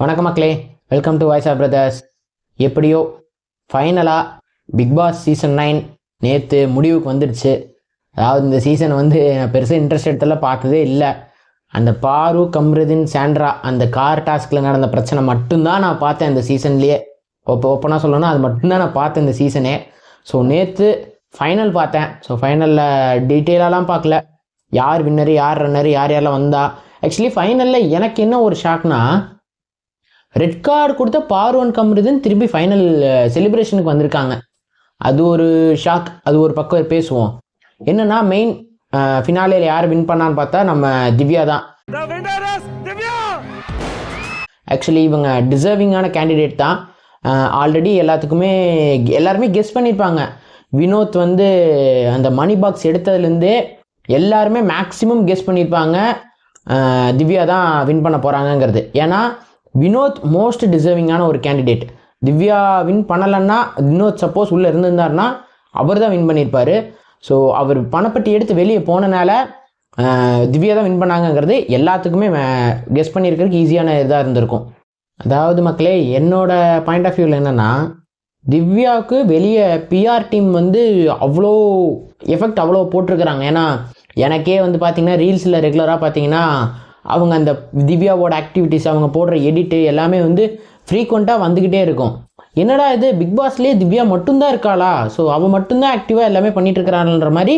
வணக்கம் மக்களே, welcome to voice of brothers. எப்படியோ ஃபைனலாக பிக் பாஸ் சீசன் 9 நேற்று முடிவுக்கு வந்துடுச்சு. அதாவது இந்த சீசன் நான் பெருசாக இன்ட்ரெஸ்ட் எடுத்தெல்லாம் பார்த்ததே இல்லை. அந்த பாரு, கம்ருதீன், சாண்ட்ரா அந்த கார் டாஸ்கில் நடந்த பிரச்சனை மட்டும்தான் நான் பார்த்தேன் இந்த சீசன்லேயே. ஓப்பனாக சொல்லணும்னா அது மட்டும்தான் நான் பார்த்தேன் இந்த சீசனே. ஸோ நேற்று ஃபைனல் பார்த்தேன். ஸோ ஃபைனலில் டீட்டெயிலாலாம் பார்க்கல, யார் வின்னரு, யார் ரன்னரு, யாரெல்லாம் வந்தா. ஆக்சுவலி ஃபைனலில் எனக்கு என்ன ஒரு ஷாக்னா, ரெட் கார்டு கொடுத்த பாரு அண்ட் கம்ருதீன் திரும்பி ஃபைனல் செலிப்ரேஷனுக்கு வந்திருக்காங்க. அது ஒரு ஷாக். அது ஒரு பக்கம் பேசுவோம். என்னன்னா மெயின் ஃபினாலேயில் யார் வின் பண்ணான்னு பார்த்தா நம்ம திவ்யா தான். ஆக்சுவலி இவங்க டிசர்விங்கான கேண்டிடேட் தான். ஆல்ரெடி எல்லாருமே கெஸ் பண்ணியிருப்பாங்க. வினோத் அந்த மணி பாக்ஸ் எடுத்ததுலேருந்தே எல்லாருமே மேக்ஸிமம் கெஸ் பண்ணியிருப்பாங்க திவ்யா தான் வின் பண்ண போகிறாங்கங்கிறது. ஏன்னா வினோத் மோஸ்ட் டிசர்விங்கான ஒரு கேண்டிடேட். திவ்யா வின் பண்ணலைன்னா, வினோத் சப்போஸ் உள்ளே இருந்திருந்தார்னா அவர் தான் வின் பண்ணியிருப்பார். ஸோ அவர் பணப்பட்டி எடுத்து வெளியே போனனால திவ்யா தான் வின் பண்ணாங்கங்கிறது எல்லாத்துக்குமே கெஸ் பண்ணியிருக்கிறதுக்கு ஈஸியான இதாக இருந்திருக்கும். அதாவது மக்களே, என்னோட பாயிண்ட் ஆஃப் வியூவில் என்னென்னா, திவ்யாவுக்கு வெளியே பிஆர் டீம் அவ்வளோ எஃபெக்ட் அவ்வளோ போட்டிருக்கிறாங்க. ஏன்னா எனக்கே பார்த்தீங்கன்னா ரீல்ஸில் ரெகுலராக பார்த்தீங்கன்னா அவங்க அந்த திவ்யாவோட ஆக்டிவிட்டீஸ், அவங்க போடுற எடிட்டு எல்லாமே ஃப்ரீக்வெண்ட்டாக வந்துக்கிட்டே இருக்கும். என்னடா இது, பிக் பாஸ்லேயே திவ்யா மட்டும்தான் இருக்காளா, ஸோ அவள் மட்டும்தான் ஆக்டிவாக எல்லாமே பண்ணிட்டு இருக்கிறான்ற மாதிரி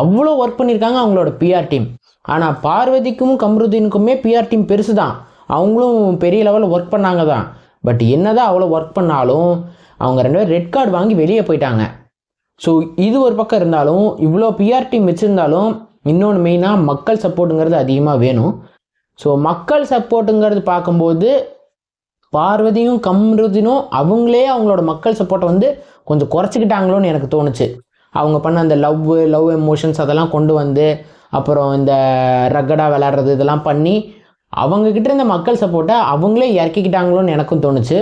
அவ்வளோ ஒர்க் பண்ணியிருக்காங்க அவங்களோட பிஆர் டீம். ஆனால் பார்வதிக்கும் கம்ருதீனுக்குமே பிஆர் டீம் பெருசு தான், அவங்களும் பெரிய லெவலில் ஒர்க் பண்ணாங்க தான். பட் என்னதான் அவ்வளோ ஒர்க் பண்ணாலும் அவங்க 2 பேரும் ரெட் கார்டு வாங்கி வெளியே போயிட்டாங்க. ஸோ இது ஒரு பக்கம் இருந்தாலும், இவ்வளோ பிஆர் டீம் வச்சுருந்தாலும் இன்னொன்று மெயினாக மக்கள் சப்போர்ட்டுங்கிறது அதிகமாக வேணும். ஸோ மக்கள் சப்போர்ட்டுங்கிறது பார்க்கும்போது பார்வதியும் கம்ருதீனும் அவங்களே அவங்களோட மக்கள் சப்போர்ட்டை கொஞ்சம் குறைச்சிக்கிட்டாங்களோன்னு எனக்கு தோணுச்சு. அவங்க பண்ண அந்த லவ் எமோஷன்ஸ் அதெல்லாம் கொண்டு அப்புறம் இந்த ரக்கடாக விளையாடுறது இதெல்லாம் பண்ணி அவங்கக்கிட்ட இருந்த மக்கள் சப்போர்ட்டை அவங்களே இறக்கிக்கிட்டாங்களோன்னு எனக்கும் தோணுச்சு.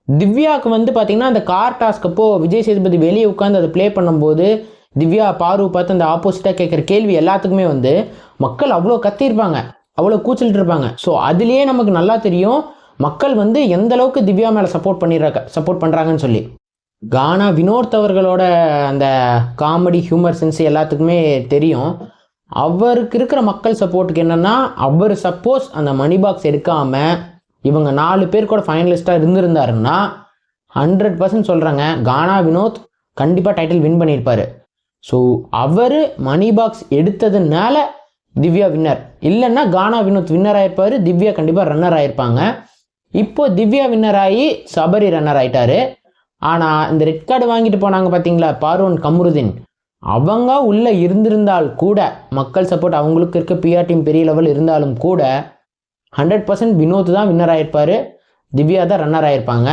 திவ்யாவுக்கு பார்த்திங்கன்னா அந்த கார் டாஸ்க் அப்போது விஜய் சேதுபதி வெளியே உட்காந்து அதை ப்ளே பண்ணும்போது திவ்யா பாரு பார்த்து அந்த ஆப்போசிட்டாக கேட்குற கேள்வி எல்லாத்துக்குமே மக்கள் அவ்வளோ கத்தியிருப்பாங்க, அவ்வளோ கூச்சலிட்டு இருப்பாங்க. ஸோ அதுலேயே நமக்கு நல்லா தெரியும் மக்கள் எந்த அளவுக்கு திவ்யா மேலே சப்போர்ட் பண்ணுறாங்கன்னு சொல்லி. கானா வினோத் அவர்களோட அந்த காமெடி ஹியூமர் சென்ஸ் எல்லாத்துக்குமே தெரியும். அவருக்கு இருக்கிற மக்கள் சப்போர்ட்டுக்கு என்னென்னா, அவர் சப்போஸ் அந்த மணி பாக்ஸ் எடுக்காமல் இவங்க 4 பேர் கூட ஃபைனலிஸ்ட்டாக இருந்திருந்தாருன்னா 100% சொல்கிறாங்க கானா வினோத் கண்டிப்பாக டைட்டில் வின் பண்ணியிருப்பார். ஸோ அவர் மணி பாக்ஸ் எடுத்ததுனால திவ்யா வின்னர், இல்லைன்னா கானா வினோத் வின்னர் ஆகிருப்பார், திவ்யா கண்டிப்பாக ரன்னர் ஆகிருப்பாங்க. இப்போ திவ்யா வின்னர் ஆகி சபரி ரன்னர் ஆகிட்டாரு. ஆனால் இந்த ரெட் கார்டு வாங்கிட்டு போனாங்க பார்த்தீங்களா பாரு அண்ட் கம்ருதீன், அவங்க உள்ளே இருந்திருந்தால் கூட மக்கள் சப்போர்ட் அவங்களுக்கு இருக்க பிஆர் டீம் பெரிய லெவல் இருந்தாலும் கூட 100% வினோத் தான் வின்னர் ஆகிருப்பார், திவ்யா தான் ரன்னர் ஆகிருப்பாங்க.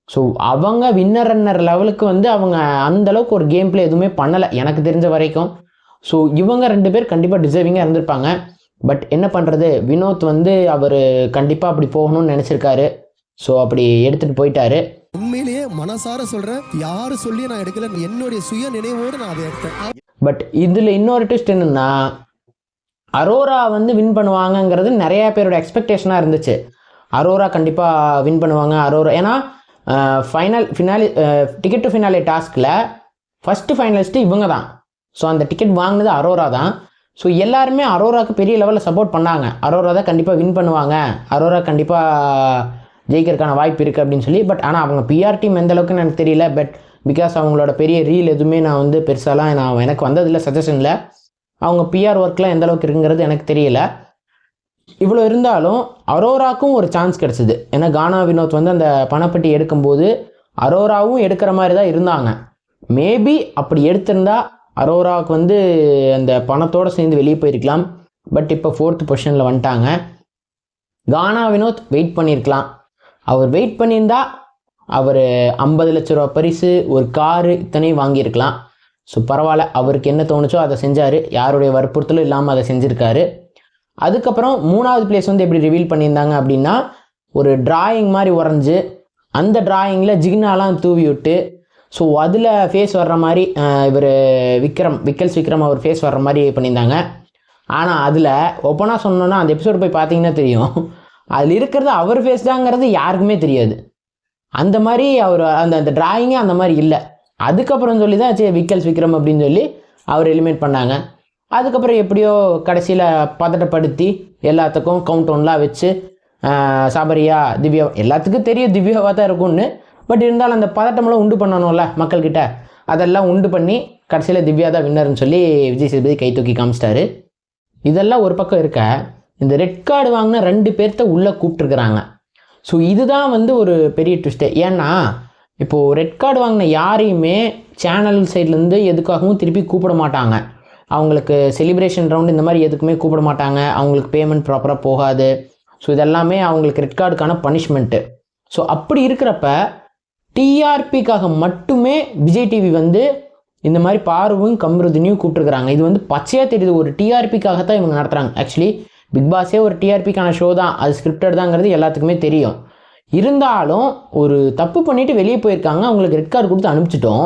ஸோ அவங்க வின்னர் ரன்னர் லெவலுக்கு அவங்க அந்தளவுக்கு ஒரு கேம் பிளே எதுவுமே பண்ணலை எனக்கு தெரிஞ்ச வரைக்கும். ஸோ இவங்க 2 பேர் கண்டிப்பாக டிசர்விங்காக இருந்திருப்பாங்க. பட் என்ன பண்ணுறது, வினோத் அவர் கண்டிப்பாக அப்படி போகணும்னு நினச்சிருக்காரு. ஸோ அப்படி எடுத்துகிட்டு போயிட்டாரு. உண்மையிலேயே மனசார சொல்கிறேன், யாரும் சொல்லி நான் எடுக்கல, என்னுடைய சுய நினைவோடு நான் அதை எடுத்தேன். பட் இதில் இன்னொரு ட்விஸ்ட் என்னென்னா, அரோரா வின் பண்ணுவாங்கங்கிறது நிறையா பேரோட எக்ஸ்பெக்டேஷனாக இருந்துச்சு. அரோரா கண்டிப்பாக வின் பண்ணுவாங்க. அரோரா ஏன்னா ஃபினாலே டிக்கெட் டு ஃபினாலே டாஸ்கில் ஃபஸ்ட்டு ஃபைனலிஸ்ட்டு இவங்க தான். ஸோ அந்த டிக்கெட் வாங்கினது அரோரா தான். ஸோ எல்லாருமே அரோராவுக்கு பெரிய லெவலில் சப்போர்ட் பண்ணாங்க. அரோரா தான் கண்டிப்பாக வின் பண்ணுவாங்க, அரோரா கண்டிப்பாக ஜெயிக்கிறதுக்கான வாய்ப்பு இருக்குது அப்படின்னு சொல்லி. பட் ஆனால் அவங்க பிஆர் டீம் எந்த அளவுக்குன்னு எனக்கு தெரியல. பட் பிகாஸ் அவங்களோட பெரிய ரீல் எதுவுமே நான் பெருசாலாம் எனக்கு வந்ததில்லை சஜஷனில். அவங்க பிஆர் ஒர்க்லாம் எந்த அளவுக்கு இருக்குங்கிறது எனக்கு தெரியல. இவ்வளோ இருந்தாலும் அரோராவுக்கும் ஒரு சான்ஸ் கிடச்சிது. ஏன்னா கானா வினோத் அந்த பணப்பட்டி எடுக்கும்போது அரோராவும் எடுக்கிற மாதிரி தான் இருந்தாங்க. மேபி அப்படி எடுத்திருந்தா அரோராவுக்கு அந்த பணத்தோடு சேர்ந்து வெளியே போயிருக்கலாம். பட் இப்போ 4th பொசிஷனில் வந்துட்டாங்க. கானா வினோத் வெயிட் பண்ணியிருக்கலாம். அவர் வெயிட் பண்ணியிருந்தா அவர் 50 லட்ச ரூபா பரிசு, ஒரு காரு இத்தனையும் வாங்கியிருக்கலாம். ஸோ பரவாயில்ல, அவருக்கு என்ன தோணுச்சோ அதை செஞ்சார், யாருடைய வற்புறுத்தலும் இல்லாமல் அதை செஞ்சுருக்காரு. அதுக்கப்புறம் 3வது பிளேஸ் எப்படி ரிவீல் பண்ணியிருந்தாங்க அப்படின்னா, ஒரு டிராயிங் மாதிரி வரைஞ்சி அந்த டிராயிங்கில் ஜிகினாலாம் தூவி விட்டு, ஸோ அதில் ஃபேஸ் வர்ற மாதிரி இவர் விக்கல்ஸ் விக்ரம் அவர் ஃபேஸ் வர்ற மாதிரி பண்ணியிருந்தாங்க. ஆனால் அதில் ஓப்பனாக சொன்னோன்னா அந்த எபிசோடு போய் பார்த்தீங்கன்னா தெரியும், அதில் இருக்கிறது அவர் ஃபேஸ் தாங்கிறது யாருக்குமே தெரியாது. அந்த மாதிரி அவர் அந்த டிராயிங்கே அந்த மாதிரி இல்லை. அதுக்கப்புறம் சொல்லி தான் சரி விக்கல்ஸ் விக்ரம் அப்படின்னு சொல்லி அவர் எலிமினேட் பண்ணாங்க. அதுக்கப்புறம் எப்படியோ கடைசியில் பதட்டப்படுத்தி எல்லாத்துக்கும் கவுண்ட் ஒன்லாம் வச்சு சாபரியா திவ்யா எல்லாத்துக்கும் தெரியும் திவ்யாவாக தான் இருக்கும்னு. பட் இருந்தாலும் அந்த பதட்டமெல்லாம் உண்டு பண்ணணும்ல மக்கள்கிட்ட, அதெல்லாம் உண்டு பண்ணி கடைசியில் திவ்யா தான் வின்னர்னு சொல்லி விஜய் சேதுபதி கை தூக்கி காமிச்சிட்டாரு. இதெல்லாம் ஒரு பக்கம் இருக்க, இந்த ரெட் கார்டு வாங்கின 2 பேர்த்த உள்ளே கூப்பிட்டுருக்குறாங்க. ஸோ இதுதான் வந்து ஒரு பெரிய ட்விஸ்ட்டு. ஏன்னா இப்போது ரெட் கார்டு வாங்கின யாரையுமே சேனல் சைட்லேருந்து எதுக்காகவும் திருப்பி கூப்பிட மாட்டாங்க. அவங்களுக்கு செலிப்ரேஷன் ரவுண்டு இந்த மாதிரி எதுக்குமே கூப்பிட மாட்டாங்க. அவங்களுக்கு பேமெண்ட் ப்ராப்பராக போகாது. ஸோ இதெல்லாமே அவங்களுக்கு ரெட் கார்டுக்கான பனிஷ்மெண்ட்டு. ஸோ அப்படி இருக்கிறப்ப டிஆர்பிக்காக மட்டுமே விஜய் டிவி வந்து இந்த மாதிரி பார்வையும் கம்ருதினியும் கூப்பிட்டுருக்குறாங்க. இது வந்து பச்சையாக தெரியுது, ஒரு டிஆர்பிக்காகத்தான் இவங்க நடத்துகிறாங்க. ஆக்சுவலி பிக் பாஸே ஒரு டிஆர்பிக்கான ஷோ தான், அது ஸ்கிரிப்டட் தாங்கிறது எல்லாத்துக்குமே தெரியும். இருந்தாலும் ஒரு தப்பு பண்ணிவிட்டு வெளியே போயிருக்காங்க, அவங்களுக்கு ரெட் கார்டு கொடுத்து அனுப்பிச்சிட்டோம்.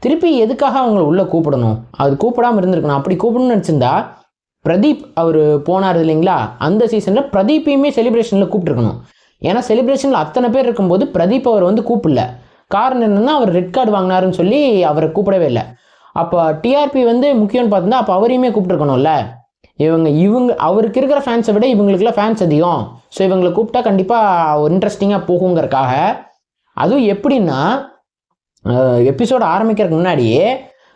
திருப்பி எதுக்காக அவங்கள உள்ளே கூப்பிடணும்? அது கூப்பிடாமல் இருந்திருக்கணும். அப்படி கூப்பிடணும்னு நினச்சிருந்தா பிரதீப் அவர் போனார் இல்லைங்களா, அந்த சீசனில் பிரதீப்பையுமே செலிப்ரேஷனில் கூப்பிட்டுருக்கணும். ஏன்னா செலிப்ரேஷனில் அத்தனை பேர் இருக்கும்போது பிரதீப் அவர் வந்து கூப்பிடல. காரணம் என்னென்னா அவர் ரெட் கார்டு வாங்கினாருன்னு சொல்லி அவரை கூப்பிடவே இல்லை. அப்போ டிஆர்பி வந்து முக்கியம்னு பார்த்துருந்தா அப்போ அவரையுமே கூப்பிட்டுருக்கணும்ல. இவங்க அவருக்கு இருக்கிற ஃபேன்ஸை விட இவங்களுக்குலாம் ஃபேன்ஸ் அதிகம். ஸோ இவங்களை கூப்பிட்டா கண்டிப்பாக ஒரு இன்ட்ரெஸ்டிங்காக போகுங்கிறக்காக. அதுவும் எப்படின்னா எபிசோடு ஆரம்பிக்கிறதுக்கு முன்னாடியே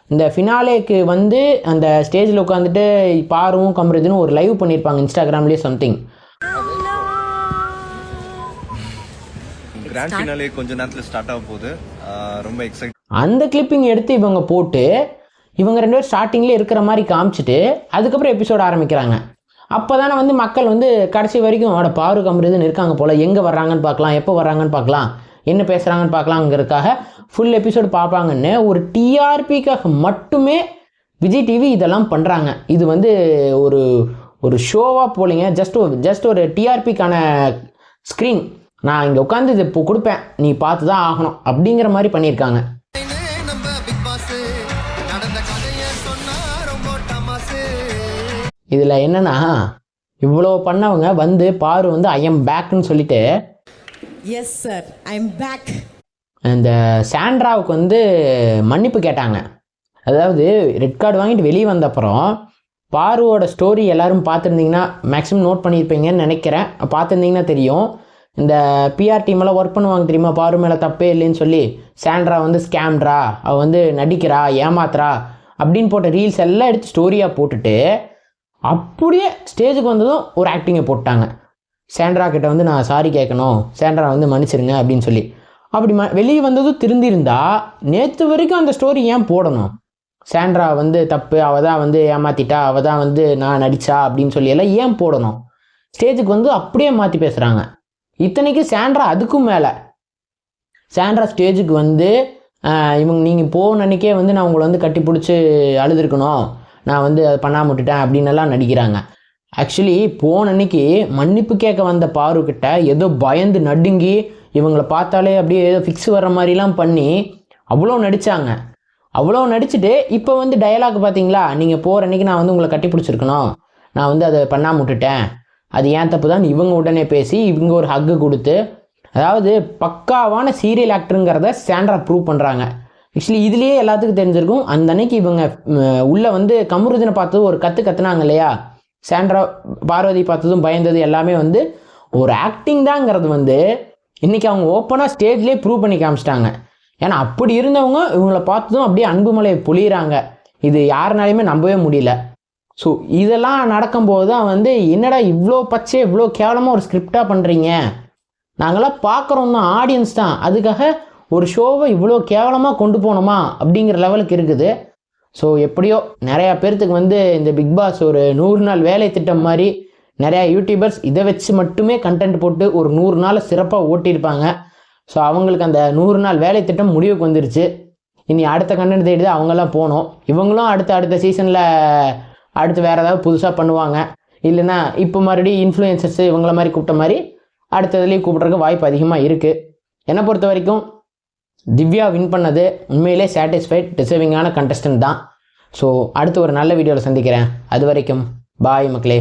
இந்த ஃபினாலேக்கு வந்து அந்த ஸ்டேஜில் உட்காந்துட்டு பாரும் கம்ருதின்னு ஒரு லைவ் பண்ணியிருப்பாங்க இன்ஸ்டாகிராம்லேயே சம்திங். கிராண்ட் ஃபினாலே கொஞ்ச நேரத்தில் ஸ்டார்ட் ஆக போகுது, ரொம்ப எக்ஸைட். அந்த கிளிப்பிங் எடுத்து இவங்க போட்டு இவங்க 2 பேரும் ஸ்டார்டிங்லேயே இருக்கிற மாதிரி காமிச்சிட்டு அதுக்கப்புறம் எபிசோடு ஆரம்பிக்கிறாங்க. அப்போ தானே வந்து மக்கள் வந்து கடைசி வரைக்கும் அவட பாரு கம்ருதின்னு இருக்காங்க போல், எங்கே வர்றாங்கன்னு பார்க்கலாம், எப்போ வர்றாங்கன்னு பார்க்கலாம், என்ன பேசுகிறாங்கன்னு பார்க்கலாங்கிறதுக்காக ஃபுல் எபிசோடு பார்ப்பாங்கன்னு ஒரு டிஆர்பிக்காக மட்டுமே விஜய் டிவி இதெல்லாம் பண்ணுறாங்க. இது வந்து ஒரு ஷோவாக போலிங்க, ஜஸ்ட் ஒரு டிஆர்பிக்கான ஸ்க்ரீன், நான் இங்கே உட்காந்து இது இப்போ கொடுப்பேன், நீ பார்த்து தான் ஆகணும் அப்படிங்கிற மாதிரி பண்ணியிருக்காங்க. இதில் என்னன்னா இவ்வளோ பண்ணவங்க வந்து பாரு வந்து ஐ எம் பேக்னு சொல்லிட்டு yes sir I am back அந்த சாண்ட்ராவுக்கு வந்து மன்னிப்பு கேட்டாங்க. அதாவது ரெட் கார்டு வாங்கிட்டு வெளியே வந்த அப்புறம் பாருவோட ஸ்டோரி எல்லோரும் பார்த்துருந்தீங்கன்னா மேக்ஸிமம் நோட் பண்ணியிருப்பீங்கன்னு நினைக்கிறேன். பார்த்துருந்தீங்கன்னா தெரியும், இந்த பிஆர் டீமெல்லாம் ஒர்க் பண்ணுவாங்க தெரியுமா, பாரு மேலே தப்பே இல்லைன்னு சொல்லி சாண்ட்ரா வந்து ஸ்கேம்ட்ரா, அவள் வந்து நடிக்கிறா, ஏமாத்துறா அப்படின்னு போட்ட ரீல்ஸ் எல்லாம் எடுத்து ஸ்டோரியாக போட்டுட்டு அப்படியே ஸ்டேஜுக்கு வந்ததும் ஒரு ஆக்டிங்கை போட்டாங்க. சாண்ட்ரா கிட்ட வந்து நான் சாரி கேட்கணும், சாண்ட்ரா வந்து மன்னிச்சிருங்க அப்படின்னு சொல்லி. அப்படி வெளியே வந்ததும் திருந்திருந்தா நேற்று வரைக்கும் அந்த ஸ்டோரி ஏன் போடணும்? சாண்ட்ரா வந்து தப்பு, அவள் தான் வந்து ஏமாத்திட்டா, அவள் தான் வந்து நான் நடித்தா அப்படின்னு சொல்லி எல்லாம் ஏன் போடணும்? ஸ்டேஜுக்கு வந்து அப்படியே மாற்றி பேசுகிறாங்க. இத்தனைக்கு சாண்ட்ரா அதுக்கும் மேலே சாண்ட்ரா ஸ்டேஜுக்கு வந்து நீங்கள் போன அன்றைக்கே வந்து நான் உங்களை வந்து கட்டி பிடிச்சி அழுதுருக்கணும், நான் வந்து அதை பண்ணாம விட்டுட்டேன் அப்படின்னு எல்லாம் நடிக்கிறாங்க. ஆக்சுவலி போன அன்னைக்கு மன்னிப்பு கேட்க வந்த பாருக்கிட்ட ஏதோ பயந்து நடுங்கி இவங்களை பார்த்தாலே அப்படியே ஏதோ ஃபிக்ஸ் வர்ற மாதிரிலாம் பண்ணி அவ்வளோ நடித்தாங்க. அவ்வளோ நடிச்சுட்டு இப்போ வந்து டயலாக் பார்த்தீங்களா, நீங்கள் போகிற அன்றைக்கி நான் வந்து உங்களை கட்டி பிடிச்சிருக்கணும், நான் வந்து அதை பண்ணாம விட்டுட்டேன், அது ஏன் தப்பு தான் இவங்க உடனே பேசி இவங்க ஒரு ஹக்கு கொடுத்து, அதாவது பக்காவான சீரியல் ஆக்டருங்கிறத சாண்ட்ரா ப்ரூவ் பண்ணுறாங்க. ஆக்சுவலி இதுலேயே எல்லாத்துக்கும் தெரிஞ்சிருக்கும், அந்த அன்னைக்கு இவங்க உள்ளே வந்து கம்ருதினை பார்த்தது ஒரு கற்றுனாங்க இல்லையா, சாண்ட்ரா பார்வதி பார்த்ததும் பயந்தது எல்லாமே வந்து ஒரு ஆக்டிங் தாங்கிறது வந்து இன்றைக்கி அவங்க ஓப்பனாக ஸ்டேஜ்லேயே ப்ரூவ் பண்ணி காமிச்சிட்டாங்க. ஏன்னா அப்படி இருந்தவங்க இவங்களை பார்த்ததும் அப்படியே அன்பு மலையை பொழியிறாங்க. இது யாருனாலையுமே நம்பவே முடியல. ஸோ இதெல்லாம் நடக்கும்போது தான் வந்து என்னடா இவ்வளோ பச்சை இவ்வளோ கேவலமாக ஒரு ஸ்கிரிப்டாக பண்ணுறீங்க, நாங்களாம் பார்க்குறோம் தான், ஆடியன்ஸ் தான், அதுக்காக ஒரு ஷோவை இவ்வளோ கேவலமாக கொண்டு போகணுமா அப்படிங்கிற லெவலுக்கு இருக்குது. ஸோ எப்படியோ நிறையா பேர்த்துக்கு வந்து இந்த பிக் பாஸ் ஒரு 100 நாள் வேலை திட்டம் மாதிரி நிறையா யூடியூபர்ஸ் இதை வச்சு மட்டுமே கண்டென்ட் போட்டு ஒரு 100 நாளை சிறப்பாக ஓட்டியிருப்பாங்க. ஸோ அவங்களுக்கு அந்த 100 நாள் வேலை திட்டம் முடிவுக்கு வந்துருச்சு. இனி அடுத்த கண்டென்ட் தேடி தான் அவங்கெல்லாம் போகணும். இவங்களும் அடுத்த சீசனில் அடுத்து வேறு ஏதாவது புதுசாக பண்ணுவாங்க. இல்லைன்னா இப்போ மறுபடியும் இன்ஃப்ளூயன்சர்ஸ் இவங்கள மாதிரி கூப்பிட்ட மாதிரி அடுத்ததுலேயும் கூப்பிட்றதுக்கு வாய்ப்பு அதிகமாக இருக்குது. என்னை பொறுத்த வரைக்கும் திவ்யா வின் பண்ணது உண்மையிலே சாட்டிஸ்ஃபைட், டிசர்விங்கான கண்டஸ்டன்ட் தான். ஸோ அடுத்து ஒரு நல்ல வீடியோவில் சந்திக்கிறேன். அது வரைக்கும் பாய் மக்களே.